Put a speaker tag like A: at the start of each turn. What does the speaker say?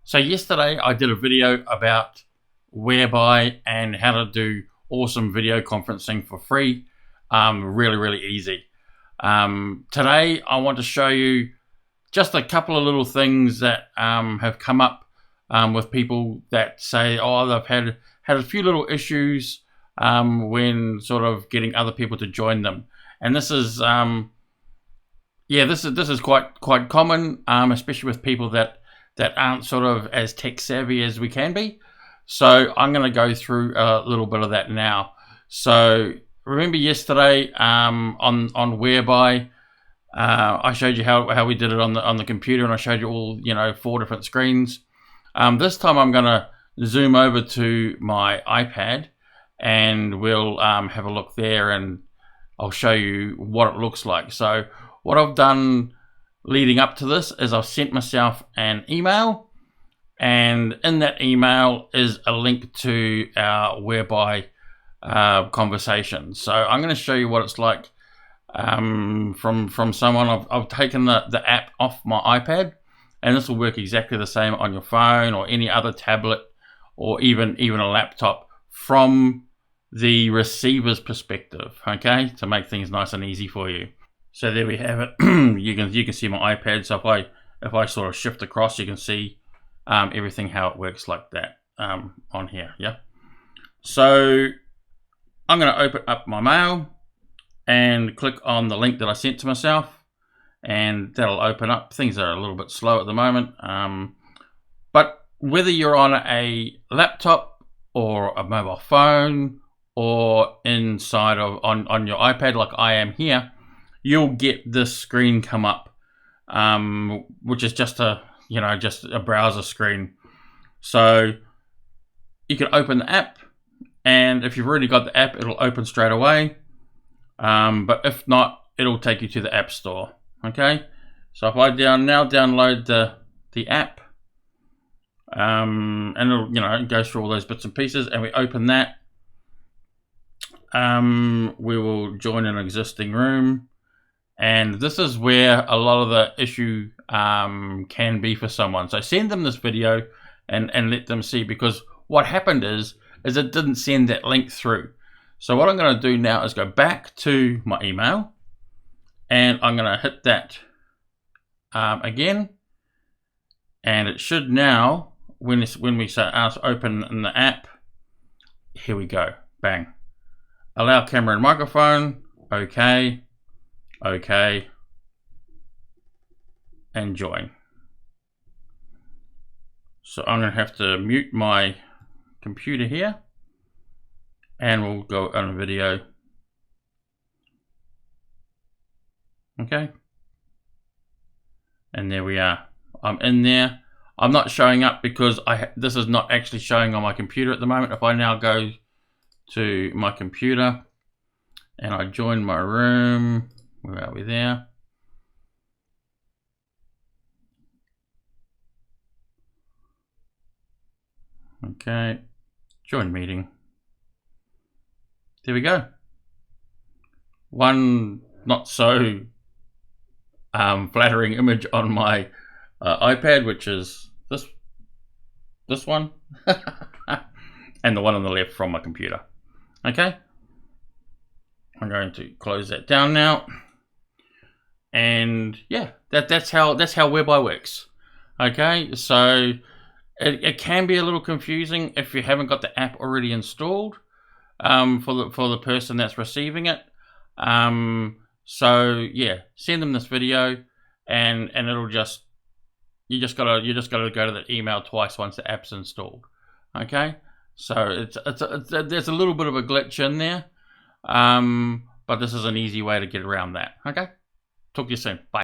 A: So yesterday I did a video about Whereby and how to do awesome video conferencing for free. Really easy. Today I want to show you just a couple of little things that have come up with people that say, oh, they've had a few little issues when sort of getting other people to join them. And this is this is quite common, especially with people that aren't sort of as tech savvy as we can be. So I'm going to go through a little bit of that now. So remember yesterday on Whereby, I showed you how we did it on the computer, and I showed you all 4 different screens. This time I'm going to zoom over to my iPad, and we'll have a look there, and I'll show you what it looks like. So what I've done leading up to this is I've sent myself an email, and in that email is a link to our Whereby conversation. So I'm going to show you what it's like from someone. I've taken the app off my iPad, and this will work exactly the same on your phone or any other tablet or even a laptop from the receiver's perspective, okay, to make things nice and easy for you. So there we have it. you can see my iPad. So if I sort of shift across, you can see everything how it works like that on here. Yeah. So I'm going to open up my mail and click on the link that I sent to myself, and that'll open up. Things are a little bit slow at the moment, but whether you're on a laptop or a mobile phone or inside of on your iPad like I am here, you'll get this screen come up, which is just a browser screen. So you can open the app, and if you've already got the app, it'll open straight away. But if not, it'll take you to the App Store. Okay. So if I now download the app, and it'll it goes through all those bits and pieces, and we open that, we will join an existing room. And this is where a lot of the issue can be for someone. So send them this video and let them see, because what happened is it didn't send that link through. So what I'm going to do now is go back to my email, and I'm going to hit that again. And it should now, when we say open in the app, here we go, bang. Allow camera and microphone, okay. Okay, and join. So I'm going to have to mute my computer here, and we'll go on a video. Okay, and there we are. I'm in there. I'm not showing up because this is not actually showing on my computer at the moment. If I now go to my computer and I join my room, where are we there? Okay, join meeting. There we go. One not so flattering image on my iPad, which is this one, and the one on the left from my computer. Okay, I'm going to close that down now. And yeah, that's how Whereby works. Okay, so it can be a little confusing if you haven't got the app already installed for the person that's receiving it. So yeah, send them this video, and it'll just you just gotta go to the email twice once the app's installed. Okay, so there's a little bit of a glitch in there, but this is an easy way to get around that. Okay. Talk to you soon. Bye.